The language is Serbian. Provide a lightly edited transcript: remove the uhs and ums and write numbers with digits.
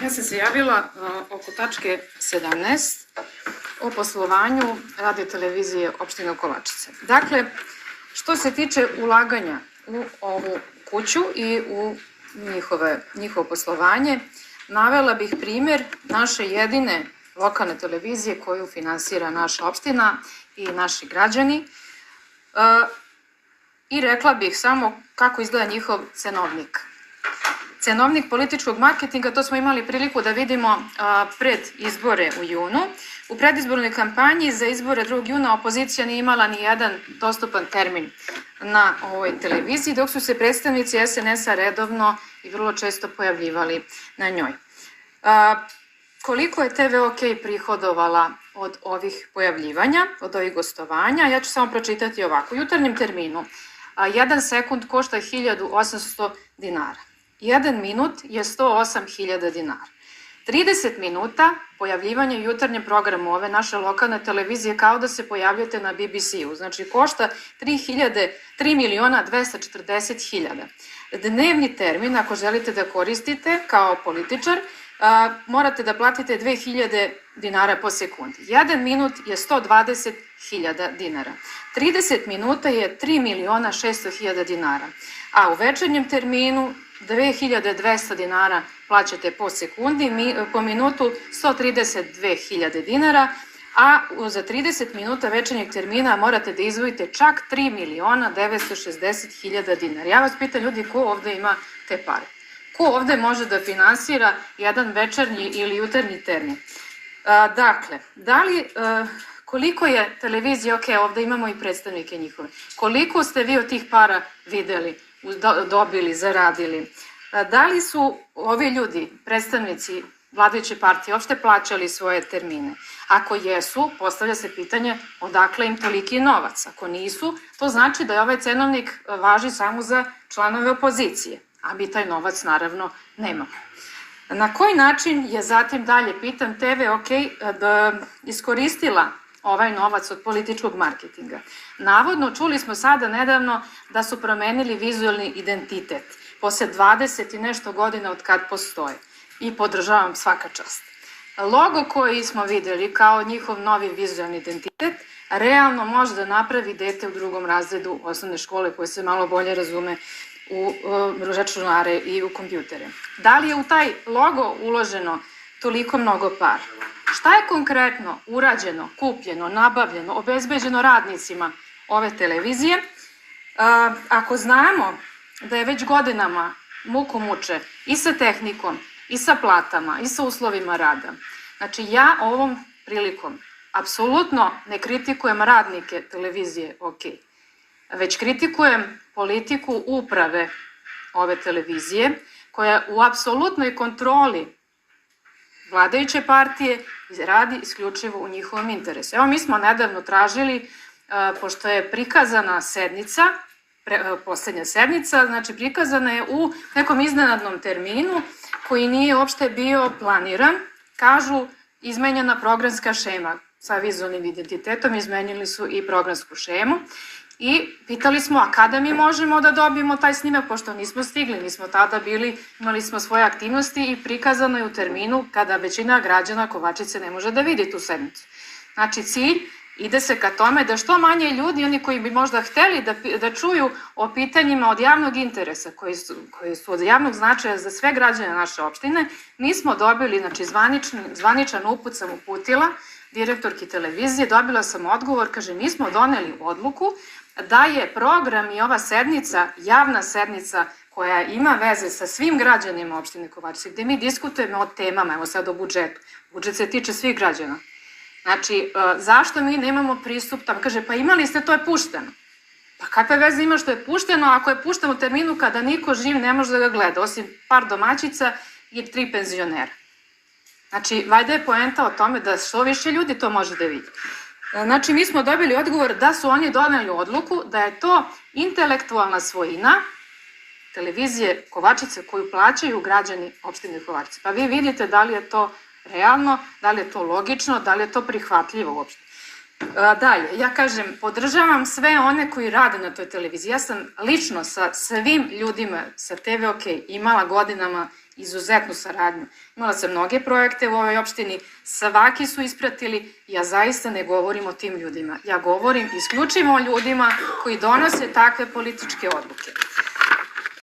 Ja sam se javila oko tačke 17 o poslovanju radio televizije opštine Kovačice. Dakle, što se tiče ulaganja u ovu kuću i u njihovo poslovanje, navela bih primjer naše jedine lokalne televizije koju finansira naša opština i naši građani i rekla bih samo kako izgleda njihov cenovnik. Cenovnik političkog marketinga, to smo imali priliku da vidimo pred izbore u junu. U predizbornoj kampanji za izbore 2. juna opozicija nije imala ni jedan dostupan termin na ovoj televiziji, dok su se predstavnici SNS-a redovno i vrlo često pojavljivali na njoj. Koliko je TV OK prihodovala od ovih pojavljivanja, od ovih gostovanja? Ja ću samo pročitati ovako. U jutarnjem terminu 1 sekund košta 1800 dinara. 1 minut je 108.000 dinara. 30 minuta pojavljivanja u jutarnjem programu ove naše lokalne televizije kao da se pojavljate na BBC-u. Znači, košta 3.240.000. Dnevni termin, ako želite da koristite kao političar, morate da platite 2.000 dinara po sekundi. 1 minut je 120.000 dinara. 30 minuta je 3.600.000 dinara. A u večernjem terminu 2.200 dinara plaćate po sekundi, po minutu 132.000 dinara, a za 30 minuta večernjeg termina morate da izdvojite čak 3.960.000 dinara. Ja vas pitam, ljudi, ko ovde ima te pare? Ko ovde može da finansira jedan večernji ili jutarnji termin? Dakle, koliko je televizija, ok, ovde imamo i predstavnike njihove, koliko ste vi od tih para videli, dobili, zaradili? Da li su ovi ljudi, predstavnici vladajuće partije, uopšte plaćali svoje termine? Ako jesu, postavlja se pitanje odakle im toliki novac. Ako nisu, to znači da je ovaj cenovnik važi samo za članove opozicije, a mi taj novac naravno nemamo. Na koji način je zatim dalje, pitam, TV OK iskoristila ovaj novac od političkog marketinga? Navodno, čuli smo sada nedavno da su promenili vizualni identitet posle 20 i nešto godina od kad postoje i podržavam svaka čast. Logo koji smo videli kao njihov novi vizualni identitet realno može da napravi dete u 2. razredu osnovne škole koje se malo bolje razume u računare i u kompjutere. Da li je u taj logo uloženo toliko mnogo para? Šta je konkretno urađeno, kupljeno, nabavljeno, obezbeđeno radnicima ove televizije? Ako znamo da je već godinama muku muče i sa tehnikom, i sa platama, i sa uslovima rada. Znači, ja ovom prilikom apsolutno ne kritikujem radnike televizije OK, već kritikujem politiku uprave ove televizije, koja u apsolutnoj kontroli vladajuće partije radi isključivo u njihovom interesu. Evo, mi smo nedavno tražili, pošto je prikazana sednica, poslednja sednica, znači prikazana je u nekom iznenadnom terminu koji nije uopšte bio planiran. Kažu, izmenjena programska šema sa vizualnim identitetom, izmenili su i programsku šemu i pitali smo, a kada mi možemo da dobijemo taj snimak, pošto nismo stigli, nismo tada bili, imali smo svoje aktivnosti i prikazano je u terminu kada većina građana Kovačice ne može da vidi tu sednicu. Znači, cilj ide se ka tome da što manje ljudi, oni koji bi možda hteli da čuju o pitanjima od javnog interesa, koji su od javnog značaja za sve građane naše opštine, nismo dobili, znači zvaničan uput sam uputila direktorki televizije, dobila sam odgovor, kaže, mi smo doneli odluku da je program i ova sednica, javna sednica koja ima veze sa svim građanima opštine Kovačice, gde mi diskutujemo o temama, evo sad o budžetu. Budžet se tiče svih građana. Znači, zašto mi nemamo pristup tamo? Kaže, pa imali ste, to je pušteno. Pa kakve veze ima što je pušteno, ako je pušteno u terminu kada niko živ ne može da ga gleda, osim par domaćica i 3 penzionera. Znači, valjda je poenta o tome da što više ljudi to može da vidi. Znači, mi smo dobili odgovor da su oni doneli odluku da je to intelektualna svojina televizije Kovačice koju plaćaju građani opštine Kovačice. Pa vi vidite da li je to realno, da li je to logično, da li je to prihvatljivo uopšte. Dalje, ja kažem, podržavam sve one koji rade na toj televiziji. Ja sam lično sa svim ljudima sa TV OK imala godinama izuzetnu saradnju. Imala sam mnoge projekte u ovoj opštini, svaki su ispratili, ja zaista ne govorim o tim ljudima. Ja govorim isključivo o ljudima koji donose takve političke odluke.